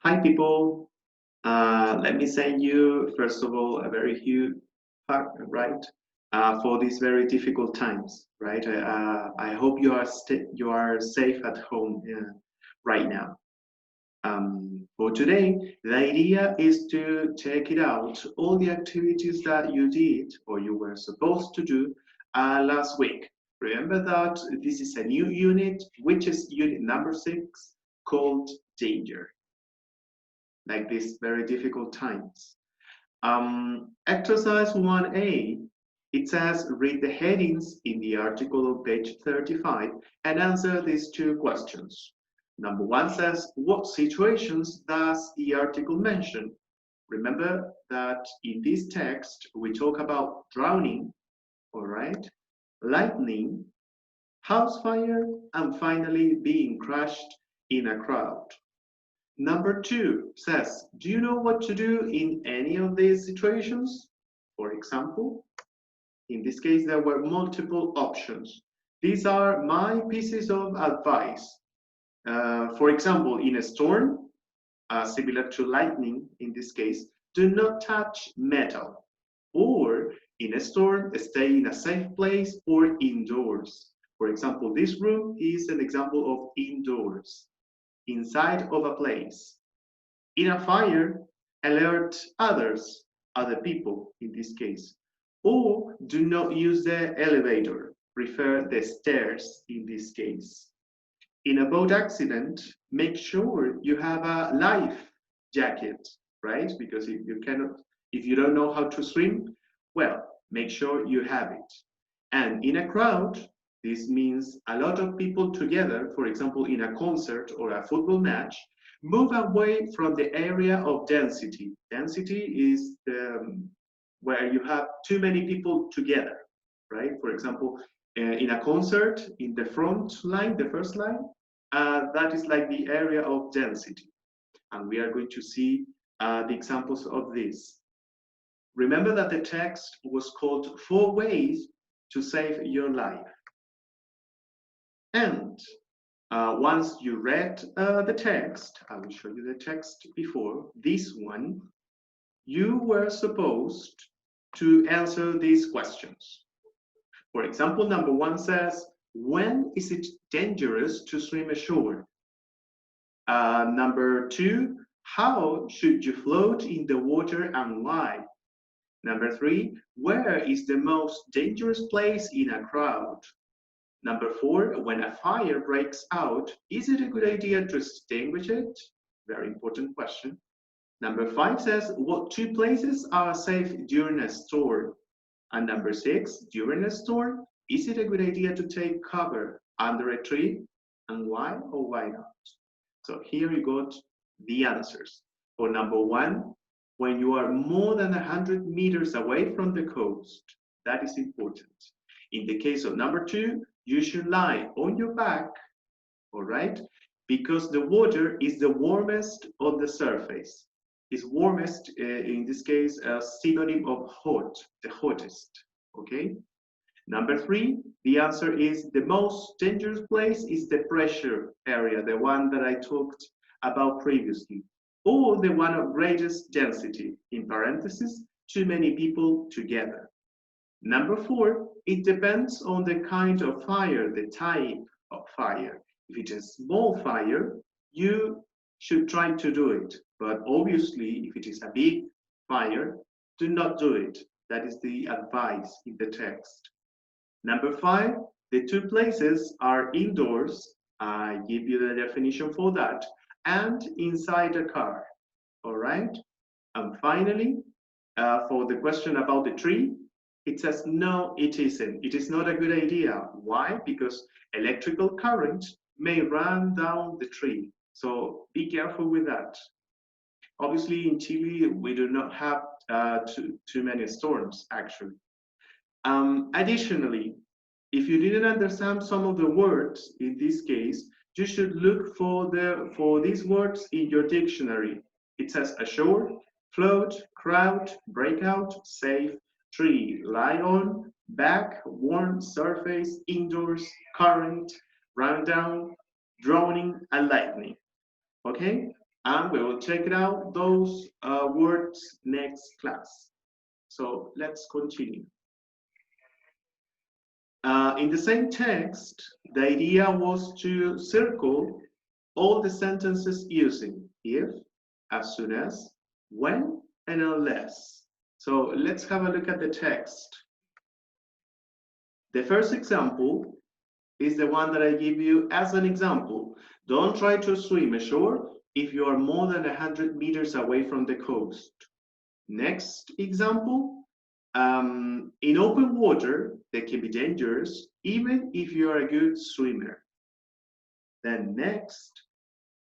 Hi, people. Let me send you, first of all, a very huge hug, right? For these very difficult times, right? I hope you are safe at home right now. For today, the idea is to check it out, all the activities that you did or you were supposed to do last week. Remember that this is a new unit, which is unit number 6, called danger, like these very difficult times. Exercise 1A, it says read the headings in the article on page 35 and answer these two questions. Number 1 says, what situations does the article mention? Remember that in this text, we talk about drowning, all right, lightning, house fire, and finally being crushed in a crowd. Number 2 says, do you know what to do in any of these situations? For example, in this case, there were multiple options. These are my pieces of advice. For example, in a storm, similar to lightning in this case, do not touch metal. Or in a storm, stay in a safe place or indoors. For example, this room is an example of indoors, inside of a place. In a fire, alert others, other people in this case. Or do not use the elevator, prefer the stairs in this case. In a boat accident, make sure you have a life jacket, right? Because if you don't know how to swim, well, make sure you have it. And in a crowd, this means a lot of people together, for example, in a concert or a football match, move away from the area of density. Density is where you have too many people together, right? For example, in a concert, in the front line, the first line, that is like the area of density. And we are going to see the examples of this. Remember that the text was called 4 Ways to Save Your Life. And once you read the text, I will show you the text before, this one, you were supposed to answer these questions. For example, number 1 says, when is it dangerous to swim ashore? Number 2, how should you float in the water and why? Number 3, where is the most dangerous place in a crowd? Number 4, when a fire breaks out, is it a good idea to extinguish it? Very important question. Number 5 says, what 2 places are safe during a storm? And number 6, during a storm, is it a good idea to take cover under a tree? And why or why not? So here you got the answers. For number 1, when you are more than 100 meters away from the coast, that is important. In the case of number 2, you should lie on your back, all right? Because the water is the warmest on the surface. Is warmest, in this case, a synonym of hot, the hottest, okay? Number 3, the answer is the most dangerous place is the pressure area, the one that I talked about previously, or the one of greatest density, in parentheses, too many people together. Number 4, it depends on the kind of fire, the type of fire. If it is a small fire, you should try to do it. But obviously, if it is a big fire, do not do it. That is the advice in the text. Number 5, the 2 places are indoors. I give you the definition for that. And inside a car. All right? And finally, for the question about the tree, it says, no, it isn't. It is not a good idea. Why? Because electrical current may run down the tree. So be careful with that. Obviously, in Chile, we do not have too many storms, actually. Additionally, if you didn't understand some of the words in this case, you should look for these words in your dictionary. It says ashore, float, crowd, breakout, safe, tree, lie on, back, warm, surface, indoors, current, run down, drowning, and lightning. Okay? And we will check it out those words next class. So let's continue. In the same text, the idea was to circle all the sentences using if, as soon as, when, and unless. So let's have a look at the text. The first example is the one that I give you as an example. Don't try to swim ashore if you are more than 100 meters away from the coast. Next example, in open water, they can be dangerous even if you are a good swimmer. Then next,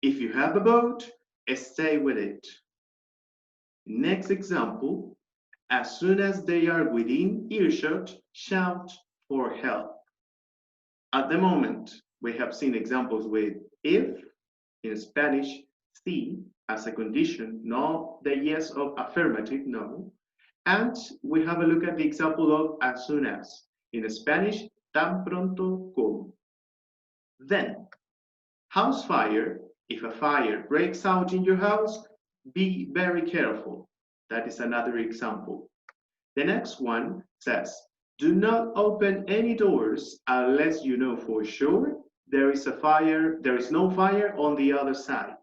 if you have a boat, stay with it. Next example, as soon as they are within earshot, shout for help. At the moment, we have seen examples with if, in Spanish, si, as a condition, not the yes of affirmative, no. And we have a look at the example of as soon as, in Spanish, tan pronto como. Then, house fire, if a fire breaks out in your house, be very careful. That is another example. The next one says, do not open any doors unless you know for sure there is no fire on the other side.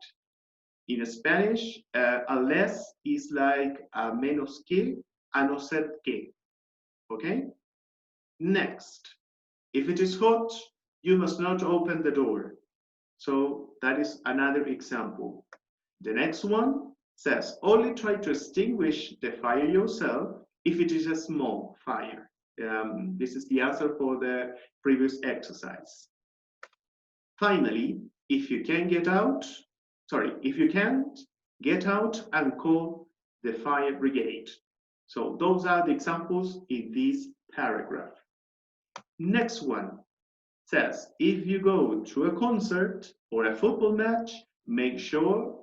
In Spanish, unless is like a menos que, a no ser que. Okay? Next, if it is hot, you must not open the door. So that is another example. The next one says, only try to extinguish the fire yourself if it is a small fire. This is the answer for the previous exercise. Finally, if you can't, get out and call the fire brigade. So those are the examples in this paragraph. Next one says, if you go to a concert or a football match, make sure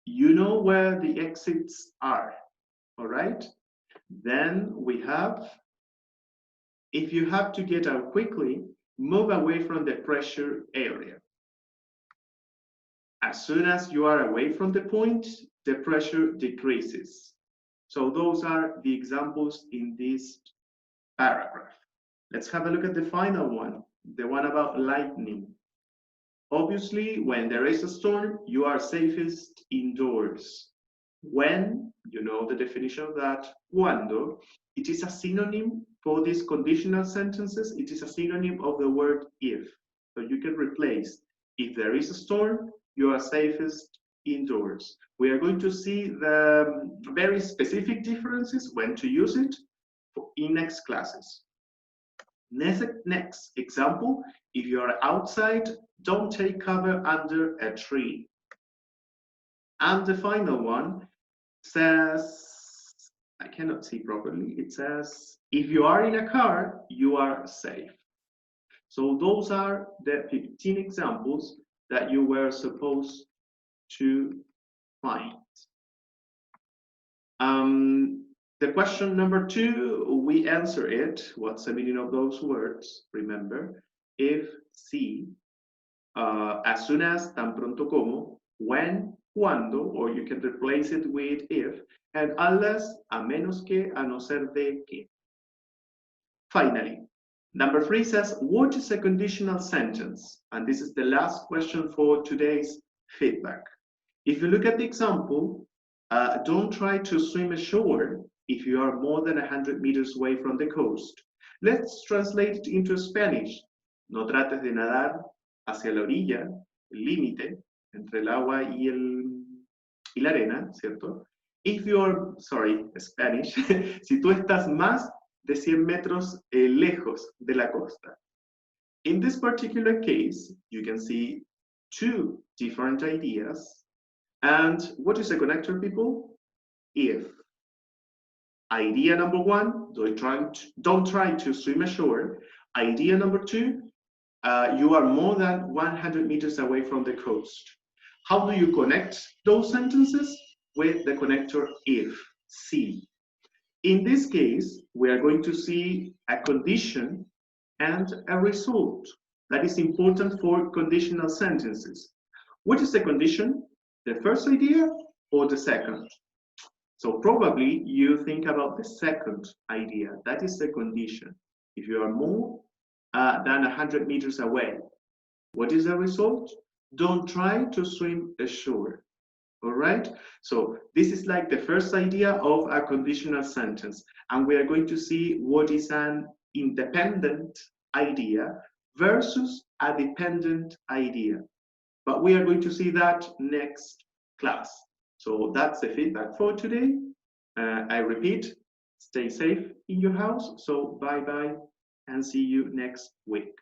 you know where the exits are, all right? Then we have, if you have to get out quickly, move away from the pressure area. As soon as you are away from the point, the pressure decreases. So those are the examples in this paragraph. Let's have a look at the final one, the one about lightning. Obviously, when there is a storm, you are safest indoors. When, you know the definition of that, cuando, it is a synonym for these conditional sentences. It is a synonym of the word if. So you can replace, if there is a storm, you are safest indoors. We are going to see the very specific differences when to use it in next classes. Next example, if you are outside, don't take cover under a tree. And the final one says, I cannot see properly, it says, if you are in a car, you are safe. So those are the 15 examples that you were supposed to find. The question number 2, we answer it. What's the meaning of those words? Remember, if, si, as soon as, tan pronto como, when, cuando, or you can replace it with if, and unless, a menos que, a no ser de que. Finally, number 3 says, what is a conditional sentence? And this is the last question for today's feedback. If you look at the example, don't try to swim ashore if you are more than 100 meters away from the coast. Let's translate it into Spanish. No trates de nadar hacia la orilla, el límite, entre el agua y la arena, ¿cierto? If you're, Spanish, si tú estás más de 100 metros lejos de la costa. In this particular case, you can see 2 different ideas. And what is a connector, people? If. Idea number 1, don't try to swim ashore. Idea number 2, you are more than 100 meters away from the coast. How do you connect those sentences? With the connector if, si. In this case, we are going to see a condition and a result. That is important for conditional sentences. What is the condition? The first idea or the second? So probably you think about the second idea. That is the condition. If you are more than 100 meters away, what is the result? Don't try to swim ashore. All right? So this is like the first idea of a conditional sentence. And we are going to see what is an independent idea versus a dependent idea. But we are going to see that next class. So that's the feedback for today. I repeat, stay safe in your house. So bye-bye and see you next week.